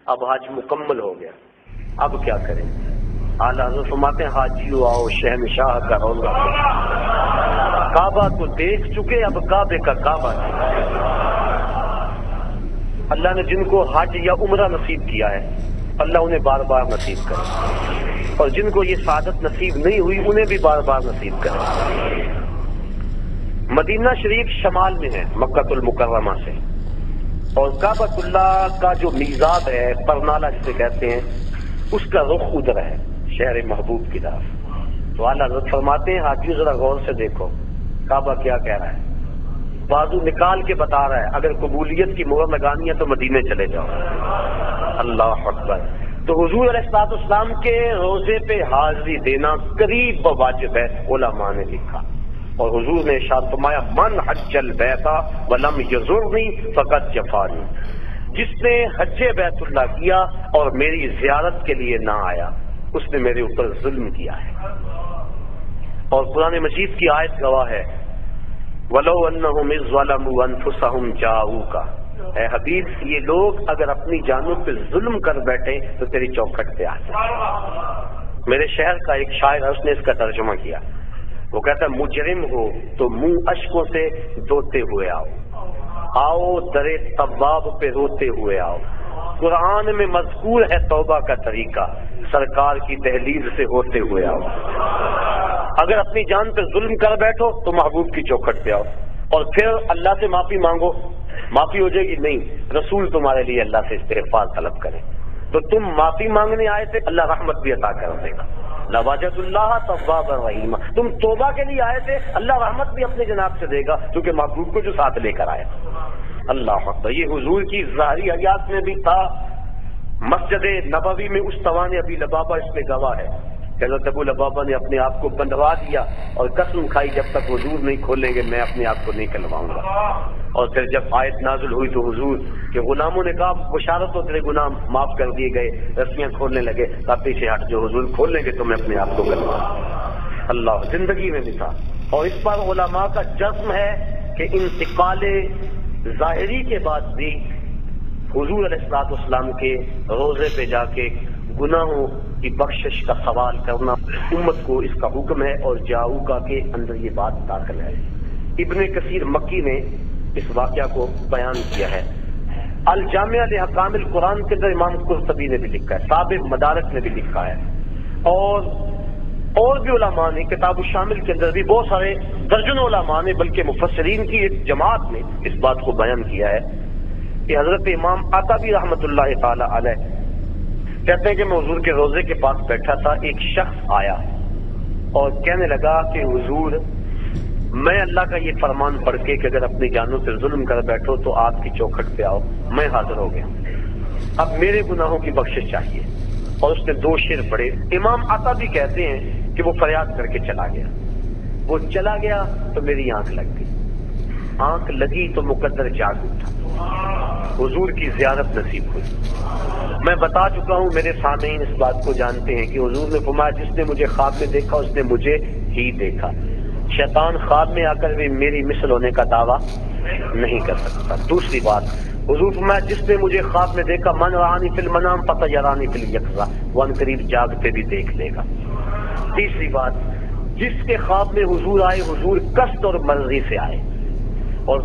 اب حج مکمل ہو گیا، اب کیا کریں؟ اعلیٰ حضرت فرماتے ہیں حاجیو آؤ شہنشاہ کا روضہ، کعبہ کو دیکھ چکے، اب کعبے کا کعبہ دیکھ۔ اللہ نے جن کو حج یا عمرہ نصیب کیا ہے اللہ انہیں بار بار نصیب کرے، اور جن کو یہ سعادت نصیب نہیں ہوئی انہیں بھی بار بار نصیب کرے۔ مدینہ شریف شمال میں ہے مکہ المکرمہ سے، اور کعبۃ اللہ کا جو میزاب ہے، پرنالہ جسے کہتے ہیں، اس کا رخ ادھر ہے شہر محبوب کی طرف۔ تو اعلیٰ حضرت فرماتے ہیں حاجیوں ذرا غور سے دیکھو کعبہ کیا کہہ رہا ہے، بازو نکال کے بتا رہا ہے اگر قبولیت کی مہر لگانی ہے تو مدینے چلے جاؤ۔ اللہ اکبر۔ تو حضور علیہ السلام کے روزے پہ حاضری دینا قریب واجب ہے، علماء نے لکھا، اور حضور نے ارشاد فرمایا من حج البیت ولم یزرنی فقد جفانی، جس نے حج بیت اللہ کیا اور میری زیارت کے لیے نہ آیا اس نے میرے اوپر ظلم کیا ہے۔ اور قرآن مجید کی آیت گواہ ہے وَلَوْ أَنَّهُمْ إِذْ ظَلَمُوا أَنفُسَهُمْ جَاءُوكَ، اے حبیب یہ لوگ اگر اپنی جانوں پہ ظلم کر بیٹھے تو تیری چوکھٹ پہ آ جائیں۔ میرے شہر کا ایک شاعر ہے، اس نے اس کا ترجمہ کیا، وہ کہتا ہے مجرم ہو تو منہ اشکوں سے دھوتے ہوئے آؤ درے طباب پہ روتے ہوئے آؤ۔ قرآن میں مذکور ہے توبہ کا طریقہ، سرکار کی دہلیز سے ہوتے ہوئے آؤ۔ اگر اپنی جان پہ ظلم کر بیٹھو تو محبوب کی چوکھٹ پہ آؤ، اور پھر اللہ سے معافی مانگو، معافی ہو جائے گی نہیں، رسول تمہارے لیے اللہ سے استغفار طلب کرے، تو تم معافی مانگنے آئے تھے اللہ رحمت بھی عطا کر دے گا۔ لواجد اللہ تواب الرحیم، تم توبہ کے لیے آئے تھے اللہ رحمت بھی اپنے جناب سے دے گا، کیونکہ محبوب کو جو ساتھ لے کر آئے۔ اللہ اکبر۔ یہ حضور کی ظاہری حیات میں بھی تھا، مسجد نبوی میں استوان ابی لبابہ اس میں گواہ ہے کہ حضرت ابو لبابہ نے اپنے آپ کو بندھوا دیا اور قسم کھائی جب تک حضور نہیں کھولیں گے میں اپنے آپ کو نہیں کھلواؤں گا۔ اور پھر جب آیت نازل ہوئی تو حضور کے غلاموں نے کہا بشارت ہو تیرے گناہ معاف کر دیے گئے، رسیاں کھولنے لگے، کہا پیچھے ہٹ جو حضور کھول لیں گے تو میں اپنے آپ کو کھلواؤں۔ اللہ زندگی میں بھی تھا، اور اس پر علماء کا جزم ہے کہ انتقال ظاہری کے بعد بھی حضور علیہ السلام کے روزے پہ جا کے گناہوں کی بخشش کا سوال کرنا امت کو اس کا حکم ہے، اور جاؤکا کے اندر یہ بات داخل ہے۔ ابن کثیر مکی نے اس واقعہ کو بیان کیا ہے، الجامعہ لحکام القرآن کے اندر امام قرطبی نے بھی لکھا ہے، صاحب مدارک نے بھی لکھا ہے، اور بھی علماء نے کتاب الشامل کے اندر بھی بہت سارے درجنوں علماء نے بلکہ مفسرین کی ایک جماعت نے اس بات کو بیان کیا ہے کہ حضرت امام عطابی رحمۃ اللہ تعالی علیہ کہتے ہیں کہ میں حضور کے روزے کے پاس بیٹھا تھا، ایک شخص آیا اور کہنے لگا کہ حضور میں اللہ کا یہ فرمان پڑھ کے کہ اگر اپنی جانوں پہ ظلم کر بیٹھو تو آپ کی چوکھٹ پہ آؤ، میں حاضر ہو گیا، اب میرے گناہوں کی بخشش چاہیے۔ اور اس نے 2 شعر پڑھے۔ امام عطابی کہتے ہیں کہ وہ فریاد کر کے چلا گیا، وہ چلا گیا تو میری آنکھ لگ گئی، آنکھ لگی تو مقدر جاگ اٹھا، حضور کی زیارت نصیب ہوئی۔ میں بتا چکا ہوں، میرے سامعین اس بات کو جانتے ہیں کہ حضور نے فرمایا جس نے مجھے خواب میں دیکھا اس نے مجھے ہی دیکھا، شیطان خواب میں آ کر بھی میری مثل ہونے کا دعویٰ نہیں کر سکتا۔ دوسری بات، حضور فرمایا جس نے مجھے خواب میں دیکھا من رآنی فی المنام فسیرانی فی الیقظہ، وہ ان قریب جاگتے بھی دیکھ لے گا۔ تیسری بات، جس کے خواب میں حضور آئے حضور قصد اور مرضی سے آئے۔ اور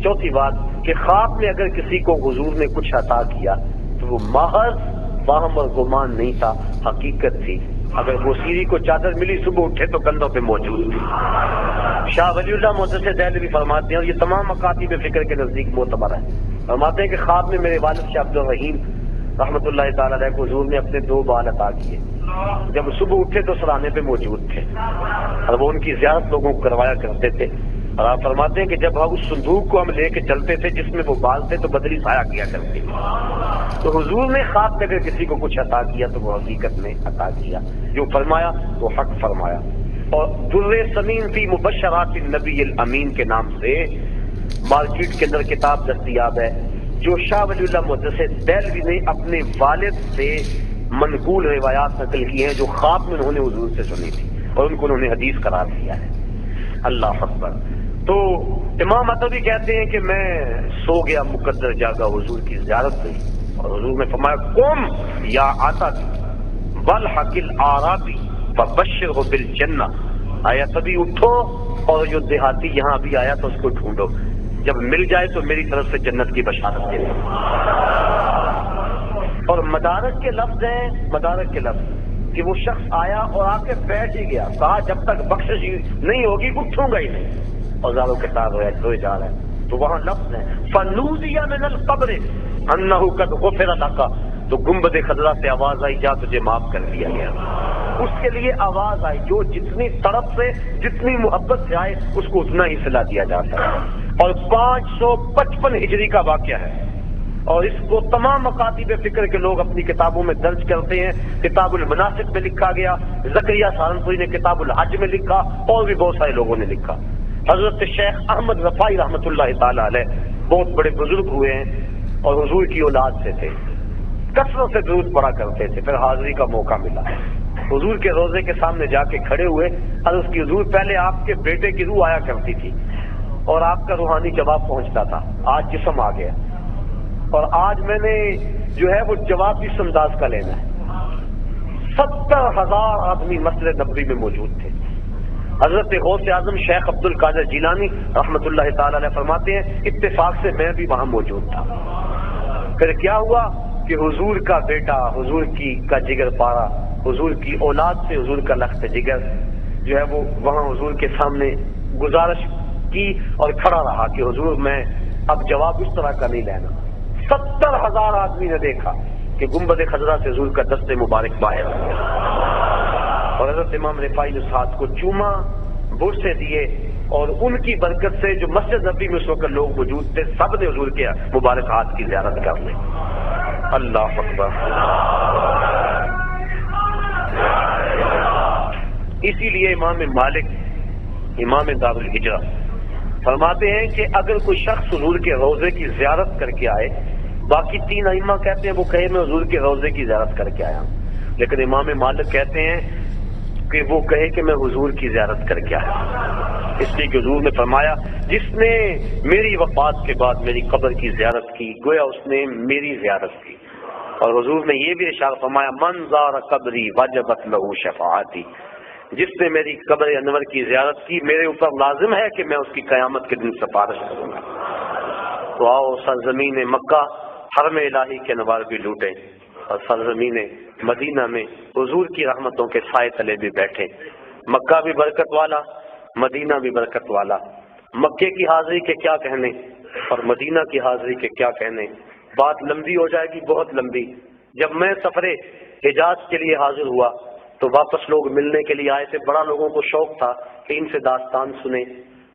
چوتھی بات کہ خواب میں اگر کسی کو حضور نے کچھ عطا کیا تو وہ محض وہم اور گمان نہیں تھا، حقیقت تھی۔ اگر وہ سیری کو چادر ملی صبح اٹھے تو کندھوں پہ موجود تھی۔ شاہ ولی اللہ محدث دہلوی فرماتے ہیں، اور یہ تمام مکاتب فکر کے نزدیک معتبر ہے، فرماتے ہیں کہ خواب میں میرے والد شاہ عبد الرحیم رحمۃ اللہ تعالی علیہ کو حضور نے اپنے 2 بال عطا کیے، جب صبح اٹھے تو سرانے پہ موجود تھے، اور وہ ان کی زیارت لوگوں کو کروایا کرتے تھے۔ اور آپ فرماتے ہیں کہ جب ہم اس صندوق کو ہم لے کے چلتے تھے جس میں وہ بال تھے تو بدلی سایہ کیا کرتے تھے۔ تو حضور نے خواب میں اگر کسی کو کچھ عطا کیا تو وہ حقیقت میں عطا کیا، جو فرمایا وہ حق فرمایا۔ اور در ثمین فی مبشرات النبی الامین کے نام سے مارکیٹ کے اندر کتاب دستیاب ہے، جو شاہ ولی اللہ محدث دہلوی نے اپنے والد سے منقول روایات نقل کی ہیں جو خواب میں انہوں نے حضور سے سنی تھی اور ان کو انہوں نے حدیث قرار دیا ہے۔ اللہ اکبر۔ تو امام عطابی کہتے ہیں کہ میں سو گیا، مقدر جاگا، حضور کی زیارت ہوئی، اور حضور نے فرمایا قم یا عتق والحق العرابی فبشرہ بالجنہ، آیا تبھی اٹھو اور جو دیہاتی یہاں بھی آیا تو اس کو ڈھونڈو، جب مل جائے تو میری طرف سے جنت کی بشارت دے دو۔ اور مدارک کے لفظ ہیں، مدارک کے لفظ کہ وہ شخص آیا اور آ کے بیٹھ ہی گیا، کہا جب تک بخشش نہیں ہوگی اٹھوں گا ہی نہیں، اور زاروں کے ساتھ روئے جا رہا ہے، تو وہاں لفظ ہے فنودی من القبر انہ قد غفر لک، تو گنبد خضرا سے آواز آئی جا تجھے معاف کر دیا گیا۔ اس کے لیے آواز آئی، جو جتنی طرف سے جتنی محبت سے آئے اس کو اتنا ہی صلہ دیا جاتا ہے۔ اور 555 ہجری کا واقعہ ہے، اور اس کو تمام مکاتب فکر کے لوگ اپنی کتابوں میں درج کرتے ہیں۔ کتاب المناسک میں لکھا گیا، زکریہ سہارنپوری نے کتاب الحج میں لکھا، اور بھی بہت سارے لوگوں نے لکھا۔ حضرت شیخ احمد رفاعی رحمۃ اللہ تعالی علیہ بہت بڑے بزرگ ہوئے ہیں اور حضور کی اولاد سے تھے، کثرت سے درود پڑھا کرتے تھے۔ پھر حاضری کا موقع ملا، حضور کے روضے کے سامنے جا کے کھڑے ہوئے، عرض کی حضور پہلے آپ کے بیٹے کی روح آیا کرتی تھی اور آپ کا روحانی جواب پہنچتا تھا، آج جسم آ گیا، اور آج میں نے جو ہے وہ جواب اس انداز کا لینا ہے۔ 70,000 آدمی مسجد نبوی میں موجود تھے۔ حضرت غوث اعظم شیخ عبد القادر جیلانی رحمۃ اللہ تعالی علیہ فرماتے ہیں اتفاق سے میں بھی وہاں موجود تھا۔ پھر کیا ہوا کہ حضور کا بیٹا، حضور کا جگر پارا، حضور کی اولاد سے حضور کا لخت جگر جو ہے وہ وہاں حضور کے سامنے گزارش کی اور کھڑا رہا کہ حضور میں اب جواب اس طرح کا نہیں لینا۔ 70,000 آدمی نے دیکھا کہ گنبد خضرا سے حضور کا دست مبارک باہر آ گیا، اور حضرت امام رفاعی نے ساتھ کو چوما، بوسے دیے، اور ان کی برکت سے جو مسجد نبی میں اس وقت لوگ موجود تھے سب نے حضور کے مبارک ہاتھ کی زیارت کر لی۔ اللہ اکبر۔ اسی لیے امام مالک امام دار الہجرہ فرماتے ہیں کہ اگر کوئی شخص حضور کے روضے کی زیارت کر کے آئے، باقی 3 ائمہ کہتے ہیں وہ کہے میں حضور کے روضے کی زیارت کر کے آیا ہوں، لیکن امام مالک کہتے ہیں کہ وہ کہے کہ میں حضور کی زیارت کر کے آیا، اس لیے کہ حضور نے فرمایا جس نے میری وفات کے بعد میری قبر کی زیارت کی گویا اس نے میری زیارت کی۔ اور حضور نے یہ بھی ارشاد فرمایا من زار قبری وجبت له شفاعتی، جس نے میری قبر انور کی زیارت کی میرے اوپر لازم ہے کہ میں اس کی قیامت کے دن سفارش کروں گا۔ تو آؤ سرزمین مکہ حرم الہی کے انوار بھی لوٹیں، اور سرزمین مدینہ میں حضور کی رحمتوں کے سائے تلے بھی بیٹھے۔ مکہ بھی برکت والا، مدینہ بھی برکت والا، مکے کی حاضری کے کیا کہنے اور مدینہ کی حاضری کے کیا کہنے، بات لمبی ہو جائے گی، بہت لمبی۔ جب میں سفر حجاز کے لیے حاضر ہوا تو واپس لوگ ملنے کے لیے آئے تھے، بڑا لوگوں کو شوق تھا کہ ان سے داستان سنیں۔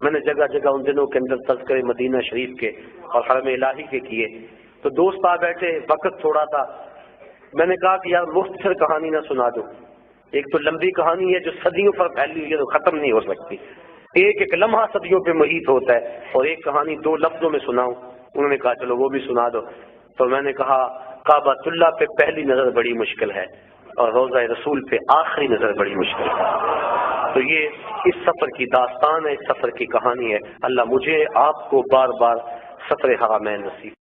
میں نے جگہ جگہ ان دنوں کے اندر تذکرے مدینہ شریف کے اور حرم الہی کے کیے، تو دوست آ بیٹھے، وقت تھوڑا تھا، میں نے کہا کہ یار مختصر کہانی نہ سنا دو، ایک تو لمبی کہانی ہے جو صدیوں پر پھیلی ہوئی ہے تو ختم نہیں ہو سکتی، ایک لمحہ صدیوں پہ محیط ہوتا ہے، اور ایک کہانی 2 لفظوں میں سناؤں۔ انہوں نے کہا چلو وہ بھی سنا دو، تو میں نے کہا کعبۃ اللہ پہ پہلی نظر بڑی مشکل ہے اور روضہ رسول پہ آخری نظر بڑی مشکل ہے۔ تو یہ اس سفر کی داستان ہے، اس سفر کی کہانی ہے۔ اللہ مجھے آپ کو بار بار سفر حرمین نصیب